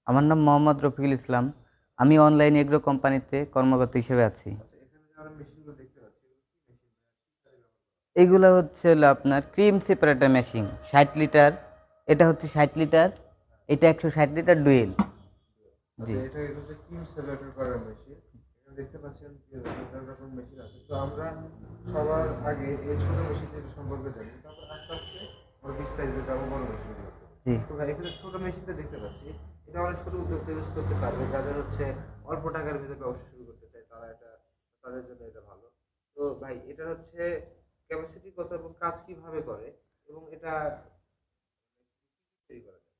আমার নাম মোহাম্মদ রফিকুল ইসলাম। আমি অনলাইন এগ্রো কোম্পানিতে কর্মরত হিসেবে আছি। আচ্ছা, এখানে যে আমরা মেশিনগুলো দেখতে পাচ্ছি, এগুলো কি মেশিন? এগুলো হচ্ছে হলো আপনার ক্রিম সেপারেটর মেশিন 60 লিটার। এটা হচ্ছে 60 লিটার, এটা 160 লিটার ডুয়েল। জি। আচ্ছা, এটা হচ্ছে ক্রিম সেপারেটর করার মেশিন। এখানে দেখতে পাচ্ছেন যে বিভিন্ন রকম মেশিন আছে। তো আমরা সবার আগে এই ছোট মেশিনটা সম্পর্কে জানি, তারপর আস্তে আস্তে আমরা বিস্তারিত যাবো বড় মেশিনগুলোতে। জি। তো ভাই, এখানে ছোট মেশিনটা দেখতে পাচ্ছি, এটা অনেক ছোট উদ্যোক্তা ইউজ করতে পারবে, যাদের হচ্ছে অল্প টাকার ভিতরে ব্যবসা শুরু করতে চায়, তারা এটা, তাদের জন্য এটা ভালো। তো ভাই, এটা হচ্ছে ক্যাপাসিটি কত এবং কাজ কিভাবে করে, এবং এটা তৈরি করা যায়?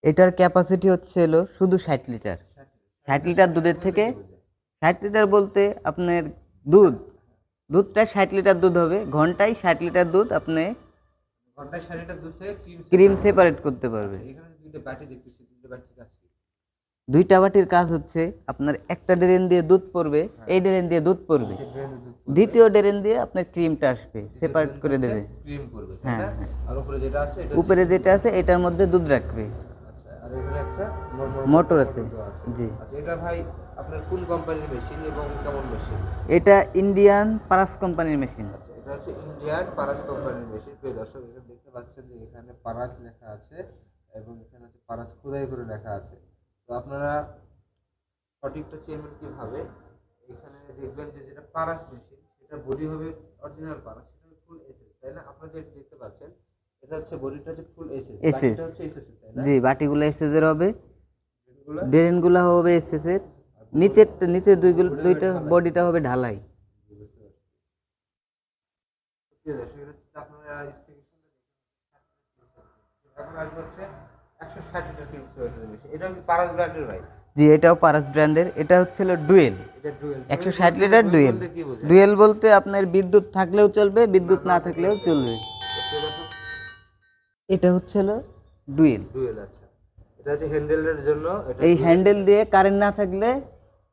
এটার ক্যাপাসিটি হচ্ছে হলো শুধু 60 লিটার। 60 60 লিটার দুধের বলতে থেকে, কি বোঝায়? 60 লিটার বলতে আপনার দুধ, দুধটা 60 লিটার দুধ হবে, ঘন্টায় 60 লিটার দুধ আপনি ঘন্টায় 60 লিটার দুধ থেকে ক্রিম ক্রিম সেপারেট করে। সেপারেট করতে পারবে। আচ্ছা, এখানে যে দুইটা বাটি দেখতেছি, দুইটা বাটির কাজ কি? দুইটা বাটির কাজ হচ্ছে আপনার একটা ড্রেন দিয়ে দুধ পড়বে, এই ড্রেন দিয়ে দুধ পড়বে, নিচে ড্রেনে দুধ পড়বে, দ্বিতীয় ড্রেন দিয়ে আপনার ক্রিমটা আসবে, দ্বিতীয় সেপারেট ড্রেন করে হচ্ছে দেবে। ক্রিম করবে, তাই হ্যাঁ না? হ্যাঁ। আর উপরে যেটা আছে এটা হচ্ছে উপরে ক্রিম যেটা করবে। আছে এটার মধ্যে দুধ রাখবে। আচ্ছা, আর এখানে একটা মোটর আছে। দেওয়া আছে। জি। আচ্ছা, এটা ভাই আপনার কোন কোম্পানির মেশিন এবং কেমন মেশিন? এটা ইন্ডিয়ান পারাস কোম্পানির মেশিন। আচ্ছা, এটা হচ্ছে ইন্ডিয়ান পারাস কোম্পানির মেশিন। প্রিয় দর্শক, এখানে দেখতে পাচ্ছেন যে এখানে পারাস লেখা আছে এবং এখানে হচ্ছে পারাস খোদাই করে লেখা আছে। তো আপনারা সঠিকটা চেনবেন কিভাবে? এখানে দেখবেন যে যেটা পারাস মেশিন, সেটা বডি হবে অরিজিনাল পারাস, সেটা ফুল এসএস, তাই না? আপনারা যেটা দেখতে পাচ্ছেন, এটা হচ্ছে বডিটা হচ্ছে ফুল এসএস, এসএস। বাকিটা হচ্ছে এসএস, তাই না? জি, বাটিগুলো এসএস এর হবে, এগুলা ড্রেনগুলো হবে এসএস এর, নিচের দুইটা বডিটা হবে ঢালাই। বুঝতে পারছি। ঠিক আছে, সেটা হচ্ছে আপনারা স্পেসিফিকেশনটা দেখুন। এখন আসবে হচ্ছে 160 লিটার কিউব সোয়েটার মেশিন। এটা কি পারাস ব্র্যান্ডের ভাই? জি, এটাও পারাস ব্র্যান্ডের। এটা হচ্ছে হলো ডুয়েল, এটা ডুয়েল। 160 litre dual. বলতে কি বোঝায়? ডুয়েল বলতে আপনার বিদ্যুৎ থাকলেও চলবে, বিদ্যুৎ না থাকলেও চলবে। প্রিয় দর্শক, এটা হচ্ছে হলো ডুয়েল। ডুয়েল। আচ্ছা, এটা হচ্ছে হ্যান্ডেলের জন্য, এটা এই ডুয়েল। হ্যান্ডেল দিয়ে কারেন্ট না থাকলে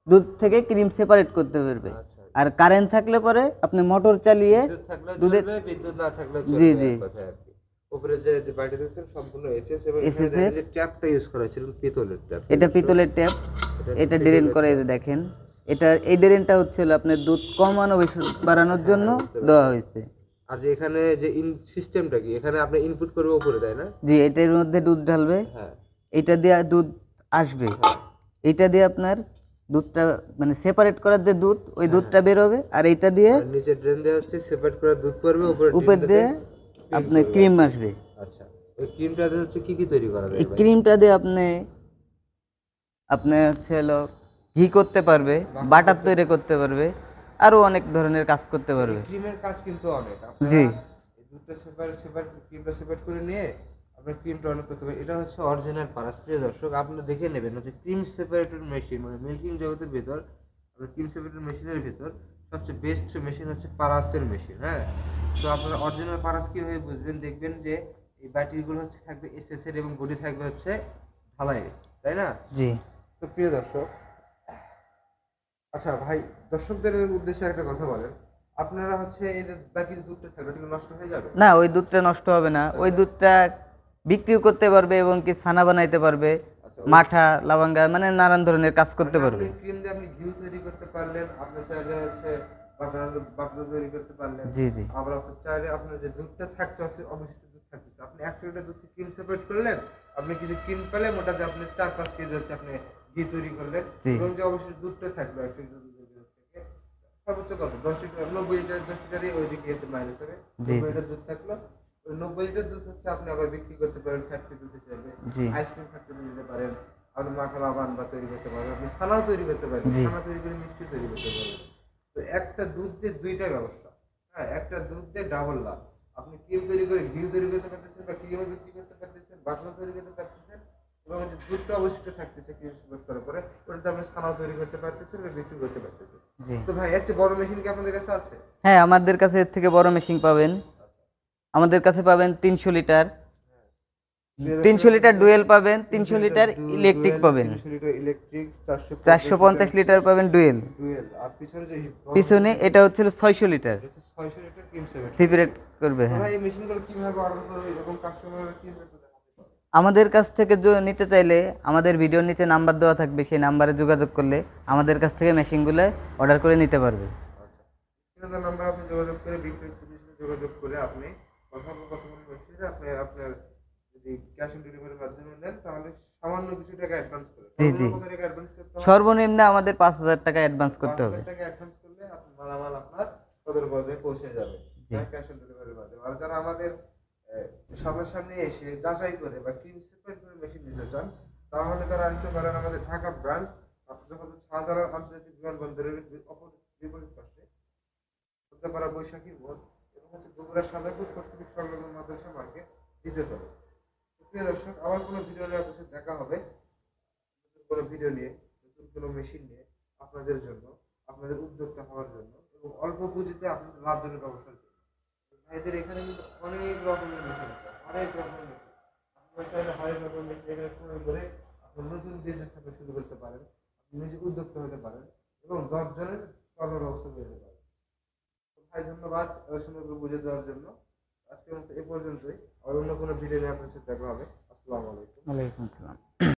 দুধ থেকে ক্রিম সেপারেট করতে পারবে, আচ্ছা, আর কারেন্ট থাকলে পরে আপনি মোটর চালিয়ে বিদ্যুৎ থাকলেও দুধের, চলবে, বিদ্যুৎ না থাকলেও জি চলবে, জি, এক কথায় আর কি। উপরে যে বাটি দেখছেন সম্পূর্ণ এসএস, এবং এখানে এসএস দেখেন এর। যে ট্যাপটা ইউজ করা হয়েছিল পিতলের ট্যাপ। এটা পিতলের ট্যাপ, এটা ড্রেন করে এই যে দেখেন। এটা এই ড্রেনটা হচ্ছিল আপনার দুধ কমানো বেশি বাড়ানোর জন্য দেওয়া হয়েছে। আর যে এখানে যে সিস্টেমটা কি, এখানে আপনি ইনপুট করবে উপরে, তাই না? জি, এটার মধ্যে দুধ ঢালবে, হ্যাঁ। এটা দিয়ে দুধ আসবে, হ্যাঁ। এটা দিয়ে আপনার দুধটা মানে সেপারেট করার যে দুধ, ওই দুধটা বের হবে, আর এইটা দিয়ে আর নিচে ড্রেন দেওয়া হচ্ছে, সেপারেট করে দুধ পড়বে, উপরে উপর ড্রেনটাতে দিয়ে ক্রিম আপনার পড়বে। ক্রিম আসবে। আচ্ছা, ওই ক্রিমটাতে হচ্ছে কি কি তৈরি করা এই যায় ভাই? ক্রিমটা দিয়ে আপনি আপনি হচ্ছে হলো ঘি করতে পারবে, বাটার তৈরি করতে পারবে, আরো অনেক ধরনের কাজ করতে পারবে। এই ক্রিমের কাজ কিন্তু অনেক। জি। আপনারা এই দুধটা সেপারেট ক্রিমটা সেপারেট করে নিয়ে আপনার ক্রিমটা অনেক করতে পারেন। এটা হচ্ছে অরিজিনাল পারাস। প্রিয় দর্শক, আপনারা দেখে নেবেন হচ্ছে ক্রিম সেপারেটর মেশিন, মানে মিল্কিং জগতের ভিতর, আপনার ক্রিম সেপারেটর মেশিনের ভিতর সবচেয়ে বেস্ট মেশিন হচ্ছে পারাসের মেশিন। হ্যাঁ। তো আপনারা অরিজিনাল পারাস কিভাবে বুঝবেন? দেখবেন যে এই ব্যাটারিগুলো হচ্ছে থাকবে এসএস এর এবং বডি থাকবে হচ্ছে ঢালাই, তাই না? জি। তো প্রিয় দর্শক, আচ্ছা ভাই, দর্শকদের উদ্দেশ্যে একটা কথা বলেন। আপনারা হচ্ছে এই যে বাকি যে দুধটা থাকবে, এটা কি নষ্ট হয়ে যাবে? না, ওই দুধটা নষ্ট হবে না, ওই দুধটা বিক্রিও করতে পারবে এবং কি ছানা বানাইতে পারবে, আচ্ছা, মাঠা লাবাঙ্গা মানে নানান ধরনের কাজ করতে পারবে। ক্রিম দিয়ে আপনি ঘিউ তৈরি করতে পারলেন, আপনি চাইলে হচ্ছে বাটার তৈরি করতে পারলেন। জি জি আবার আপনি চাইলে আপনার যে দুধটা থাকছে, অবশিষ্ট দুধ থাকছে, আপনি 100 লিটার দুধ থেকে ক্রিম সেপারেট করলেন, আপনি কিছু ক্রিম পেলেন, ওটাতে আপনি 4-5 কেজি হচ্ছে আপনি ঘি তৈরি করলেন, জি। এবং যে অবশিষ্ট দুধটা থাকলো 1 লিটার দুধের থেকে সর্বোচ্চ কত 10 লিটার, 90 লিটার, 10 লিটারই ওইদিকে হচ্ছে মাইনাস হবে। জি। 90 লিটার দুধ থাকলো, ওই 90 লিটার দুধ হচ্ছে আপনি আবার বিক্রি করতে পারেন ফ্যাক্টরি দুধ হিসেবে, জি আইসক্রিম ফ্যাক্টরি দিতে পারেন, আপনি মাখা লাবান বা তৈরি করতে পারেন, আপনি ছানাও তৈরি করতে পারেন, জি। ছানা তৈরি করে মিষ্টি তৈরি করতে পারেন। তো একটা দুধ দিয়ে দুইটা ব্যবস্থা। হ্যাঁ, একটা দুধ দিয়ে ডাবল লাভ। আপনি ক্রিম তৈরি করে ঘি তৈরি করতে পারতেছেন, বা ক্রিমও বিক্রি করতে পারতেছেন, বাটার তৈরি করতে পারতেছেন, এবং যে দুধটা অবশিষ্ট থাকতেছে ক্রিম সেপারেট করার পরে, ওটাতে আপনি ছানাও তৈরি করতে পারতেছেন বা বিক্রি করতে পারতেছেন। জি। তো ভাই, এর চেয়ে বড় মেশিন কি আপনাদের কাছে আছে? হ্যাঁ, আমাদের কাছে এর থেকে বড় মেশিন পাবেন। আমাদের কাছে পাবেন 300 লিটার, 300 লিটার ডুয়েল পাবেন, 300 লিটার ইলেকট্রিক পাবেন, 300 লিটার ইলেকট্রিক, 450 লিটার পাবেন ডুয়েল। ডুয়েল। আর পিছনে যে পিছনে এটা হচ্ছে 600 litre 600 litre cream separate. Separate করবে। তো হ্যাঁ, ভাই, এই মেশিনগুলো কিভাবে অর্ডার করবে এবং কাস্টমাররা কিভাবে দেখাতে পারবে? আমাদের কাছ থেকে নিতে চাইলে আমাদের ভিডিওর নিচে নাম্বার দেওয়া থাকবে, সেই নাম্বারে যোগাযোগ করলে আমাদের কাছ থেকে মেশিনগুলো অর্ডার করে নিতে পারবে। আচ্ছা, স্ক্রিনে নাম্বার আপনি যোগাযোগ করে বিক্রয় প্রতিষ্ঠানে যোগাযোগ করে আপনি কথোপকথন মেশিনে আপনি আপনার যদি ক্যাশ অন ডেলিভারির মাধ্যমে নেন তাহলে সামান্য কিছু টাকা অ্যাডভান্স করে জি জি, কত টাকা অ্যাডভান্স করতে হবে? সর্বনিম্ন আমাদের 5,000 টাকা অ্যাডভান্স করতে হবে। 5,000 টাকা অ্যাডভান্স করলে আপনার মালামাল আপনার সদর পর্যায়ে পৌঁছে যাবে জি। ক্যাশ অন ডেলিভারির মাধ্যমে। আর যারা আমাদের সামনাসামনি এসে যাচাই করে বা ক্রিম সেপারেট করে মেশিন নিতে চান তাহলে তারা আসতে পারেন আমাদের ঢাকা ব্রাঞ্চ, আপনাদের হচ্ছে শাহজালাল আন্তর্জাতিক বিমানবন্দরের অপর বিপরীত পাশে সত্যপাড়া বৈশাখী মোড় এবং হচ্ছে বগুড়া সাদাপুর ফটকুটি সংলগ্ন মাদ্রাসা মার্কেট দ্বিতীয়তলা। প্রিয় দর্শক, আবার কোনো ভিডিও নিয়ে আপনার সাথে দেখা হবে, নতুন কোনো ভিডিও নিয়ে, নতুন কোনো মেশিন নিয়ে আপনাদের জন্য, আপনাদের উদ্যোক্তা হওয়ার জন্য এবং অল্প পুঁজিতে আপনাদের লাভজনক ব্যবসার জন্য। ভাইদের এখানে কিন্তু অনেক রকমের মেশিন আছে, অনেক রকমের মেশিন। আপনার চাইলে হরেক রকমের মেশিন এখানে ক্রয় করে আপনার নতুন বিজনেস আপনি শুরু করতে পারেন, আপনি নিজে উদ্যোক্তা হতে পারেন এবং 10 জনের কর্মব্যবস্থা করে দিতে পারেন। তো ভাই ধন্যবাদ সুন্দর করে বুঝে দেওয়ার জন্য। আজকের মতো এ পর্যন্তই। আর অন্য কোনো ভিডিও নিয়ে আপনার সাথে দেখা হবে। আসসালামু আলাইকুম। ওয়ালাইকুম আসসালাম।